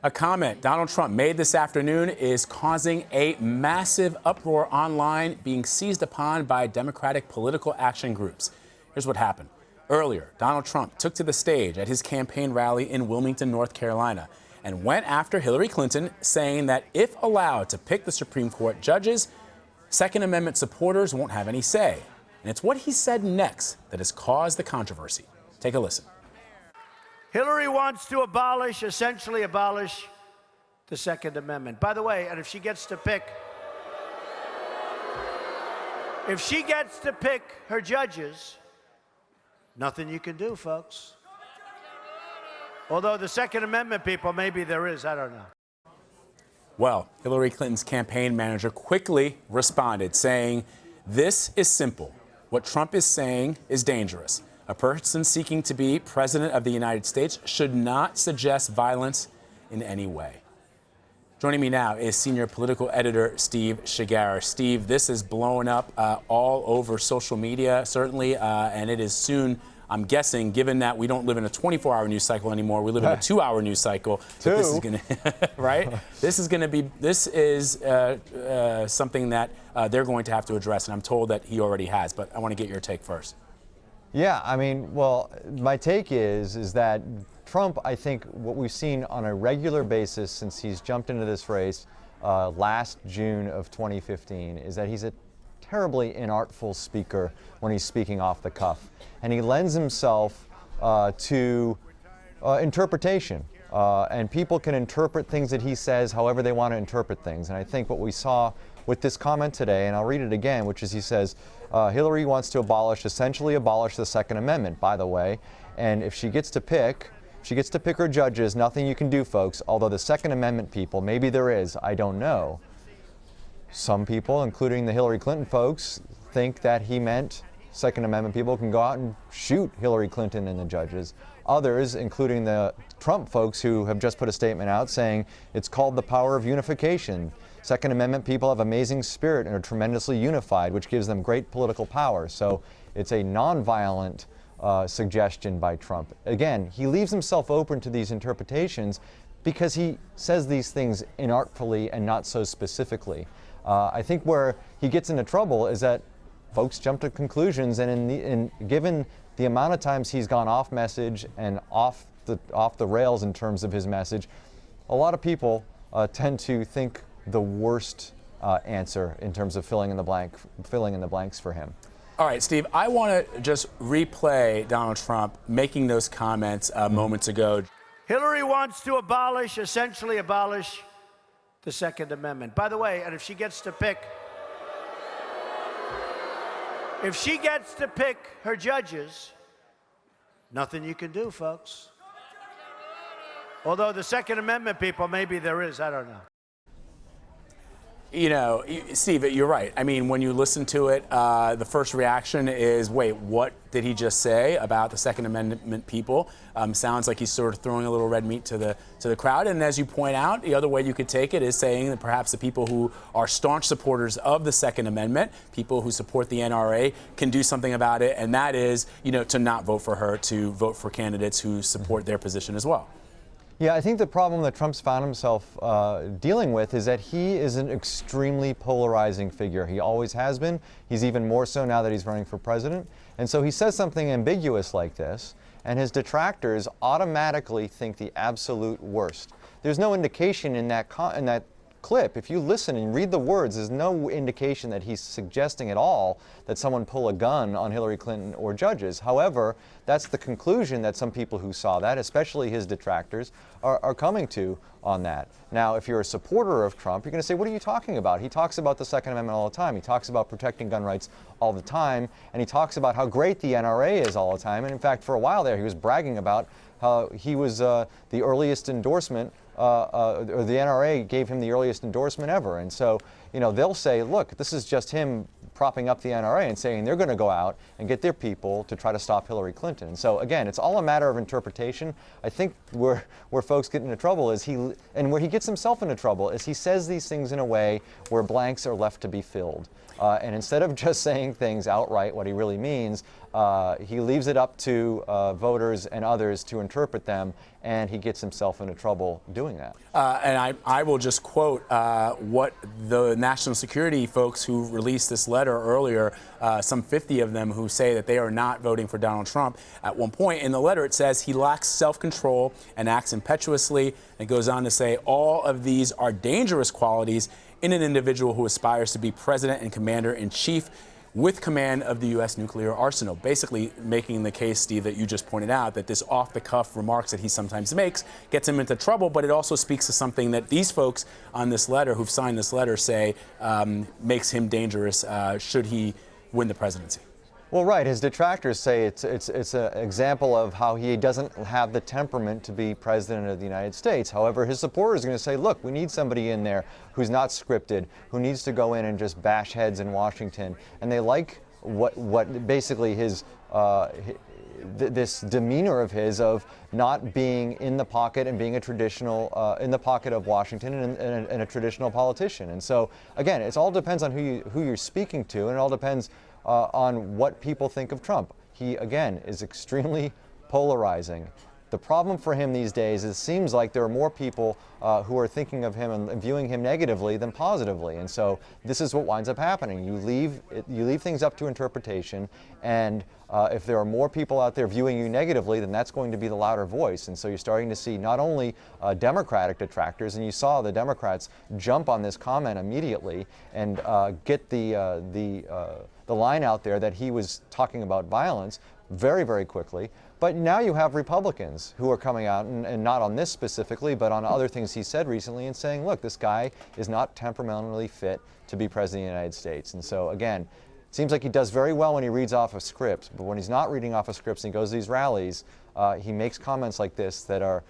A comment Donald Trump made this afternoon is causing a massive uproar online, being seized upon by Democratic political action groups. Here's what happened. Earlier, Donald Trump took to the stage at his campaign rally in Wilmington, North Carolina, and went after Hillary Clinton, saying that if allowed to pick the Supreme Court judges, Second Amendment supporters won't have any say. And it's what he said next that has caused the controversy. Take a listen. Hillary wants to essentially abolish the Second Amendment. By the way, and if she gets to pick her judges, nothing you can do, folks. Although the Second Amendment people, maybe there is, I don't know. Well, Hillary Clinton's campaign manager quickly responded, saying, "This is simple. What Trump is saying is dangerous. A person seeking to be president of the United States should not suggest violence in any way." Joining me now is senior political editor Steve Chaggaris. Steve, this is blowing up all over social media, certainly, and it is soon, I'm guessing, given that we don't live in a 24-hour news cycle anymore, we live in a 2-hour news cycle. This is going to, right? This is something that they're going to have to address, and I'm told that he already has. But I want to get your take first. Yeah, I mean, well, my take is that Trump, I think what we've seen on a regular basis since he's jumped into this race last June of 2015 is that he's a terribly inartful speaker when he's speaking off the cuff. And he lends himself to interpretation. And people can interpret things that he says however they want to interpret things. And I think what we saw with this comment today, and I'll read it again, which is he says, Hillary wants to essentially abolish the Second Amendment, by the way. And if she gets to pick her judges, nothing you can do, folks. Although the Second Amendment people, maybe there is, I don't know. Some people, including the Hillary Clinton folks, think that he meant Second Amendment people can go out and shoot Hillary Clinton and the judges. Others, including the Trump folks who have just put a statement out saying it's called the power of unification. Second Amendment people have amazing spirit and are tremendously unified, which gives them great political power. So it's a nonviolent suggestion by Trump. Again, he leaves himself open to these interpretations because he says these things inartfully and not so specifically. I think where he gets into trouble is that folks jump to conclusions, and given the amount of times he's gone off message and off the rails in terms of his message, a lot of people tend to think the worst answer in terms of filling in the blanks for him. All right, Steve, I want to just replay Donald Trump making those comments moments ago. Hillary wants to essentially abolish the Second Amendment. By the way, and if she gets to pick her judges, nothing you can do, folks. Although the Second Amendment people, maybe there is, I don't know. You know, Steve, you're right. I mean, when you listen to it, the first reaction is, wait, what did he just say about the Second Amendment people? Sounds like he's sort of throwing a little red meat to the crowd. And as you point out, the other way you could take it is saying that perhaps the people who are staunch supporters of the Second Amendment, people who support the NRA, can do something about it. And that is, you know, to not vote for her, to vote for candidates who support their position as well. Yeah, I think the problem that Trump's found himself dealing with is that he is an extremely polarizing figure. He always has been. He's even more so now that he's running for president. And so he says something ambiguous like this, and his detractors automatically think the absolute worst. There's no indication in that clip. If you listen and read the words, there's no indication that he's suggesting at all that someone pull a gun on Hillary Clinton or judges. However, that's the conclusion that some people who saw that, especially his detractors, are coming to on that. Now, if you're a supporter of Trump, you're going to say, what are you talking about? He talks about the Second Amendment all the time. He talks about protecting gun rights all the time. And he talks about how great the NRA is all the time. And in fact, for a while there, he was bragging about how he was the earliest endorsement or the NRA gave him the earliest endorsement ever. And so, you know, they'll say, look, this is just him propping up the NRA and saying they're going to go out and get their people to try to stop Hillary Clinton. And so, again, it's all a matter of interpretation. I think where folks get into trouble is where he gets himself into trouble is he says these things in a way where blanks are left to be filled. And instead of just saying things outright, what he really means, he leaves it up to voters and others to interpret them, and he gets himself into trouble doing that. And I will just quote what the national security folks who released this letter earlier, some 50 of them who say that they are not voting for Donald Trump. At one point in the letter, it says he lacks self-control and acts impetuously. It goes on to say all of these are dangerous qualities in an individual who aspires to be president and commander-in-chief with command of the U.S. nuclear arsenal, basically making the case, Steve, that you just pointed out, that this off-the-cuff remarks that he sometimes makes gets him into trouble, but it also speaks to something that these folks on this letter, who've signed this letter, say makes him dangerous should he win the presidency. Well, right. His detractors say it's an example of how he doesn't have the temperament to be president of the United States. However, his supporters are going to say, look, we need somebody in there who's not scripted, who needs to go in and just bash heads in Washington. And they like what basically his this demeanor of his of not being in the pocket and being a traditional in the pocket of Washington and a traditional politician. And so again, it all depends on who you're speaking to, and it all depends on what people think of Trump. He, again, is extremely polarizing. The problem for him these days is it seems like there are more people who are thinking of him and viewing him negatively than positively. And so this is what winds up happening. You leave things up to interpretation, and if there are more people out there viewing you negatively, then that's going to be the louder voice. And so you're starting to see not only Democratic detractors, and you saw the Democrats jump on this comment immediately and get the line out there that he was talking about violence very, very quickly. But now you have Republicans who are coming out, and not on this specifically, but on other things he said recently, and saying, look, this guy is not temperamentally fit to be president of the United States. And so, again, it seems like he does very well when he reads off of scripts, but when he's not reading off of scripts and he goes to these rallies, he makes comments like this that are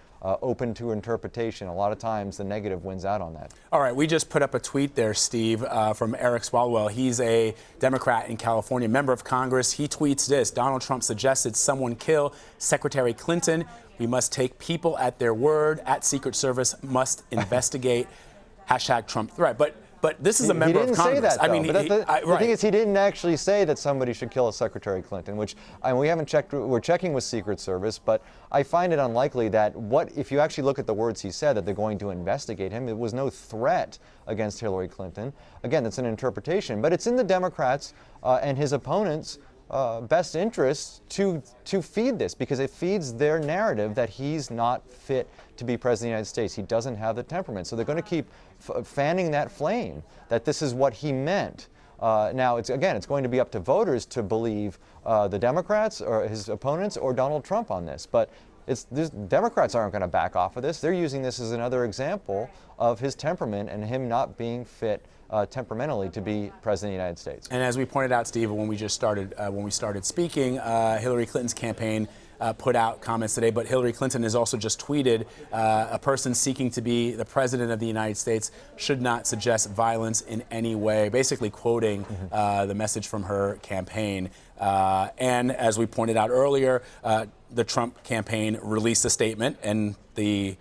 open to interpretation. A lot of times the negative wins out on that. All right, we just put up a tweet there, Steve, from Eric Swalwell. He's a Democrat in California, member of Congress. He tweets this: Donald Trump suggested someone kill Secretary Clinton. We must take people at their word. At Secret Service must investigate. # Trump threat. But this is a member of Congress. He didn't say that, though. I mean, the thing is, he didn't actually say that somebody should kill a Secretary Clinton, which we haven't checked. We're checking with Secret Service, but I find it unlikely that if you actually look at the words he said, that they're going to investigate him. It was no threat against Hillary Clinton. Again, that's an interpretation, but it's in the Democrats and his opponents' best interest to feed this, because it feeds their narrative that he's not fit to be president of the United States. He doesn't have the temperament. So they're going to keep fanning that flame that this is what he meant. Now, it's going to be up to voters to believe the Democrats or his opponents or Donald Trump on this. But Democrats aren't going to back off of this. They're using this as another example of his temperament and him not being fit temperamentally to be president of the United States. And as we pointed out, Steve, when we started speaking, Hillary Clinton's campaign put out comments today, but Hillary Clinton has also just tweeted, a person seeking to be the president of the United States should not suggest violence in any way, basically quoting the message from her campaign. And as we pointed out earlier, the Trump campaign released a statement, and the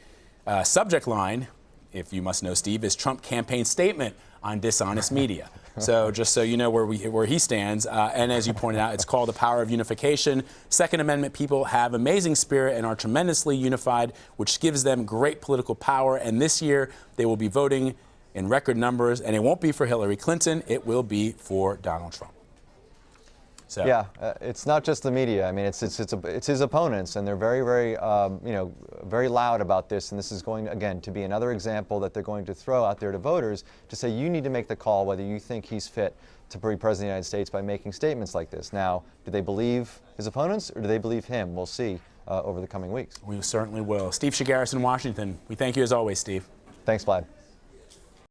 subject line, if you must know, Steve, is Trump campaign statement on dishonest media. So just so you know where he stands, and as you pointed out, it's called The Power of Unification. Second Amendment people have amazing spirit and are tremendously unified, which gives them great political power. And this year they will be voting in record numbers, and it won't be for Hillary Clinton, it will be for Donald Trump. So. Yeah, it's not just the media. I mean, it's his opponents, and they're very, very, very loud about this. And this is going, again, to be another example that they're going to throw out there to voters to say, you need to make the call whether you think he's fit to be president of the United States by making statements like this. Now, do they believe his opponents or do they believe him? We'll see over the coming weeks. We certainly will. Steve Chaggaris in Washington. We thank you as always, Steve. Thanks, Vlad.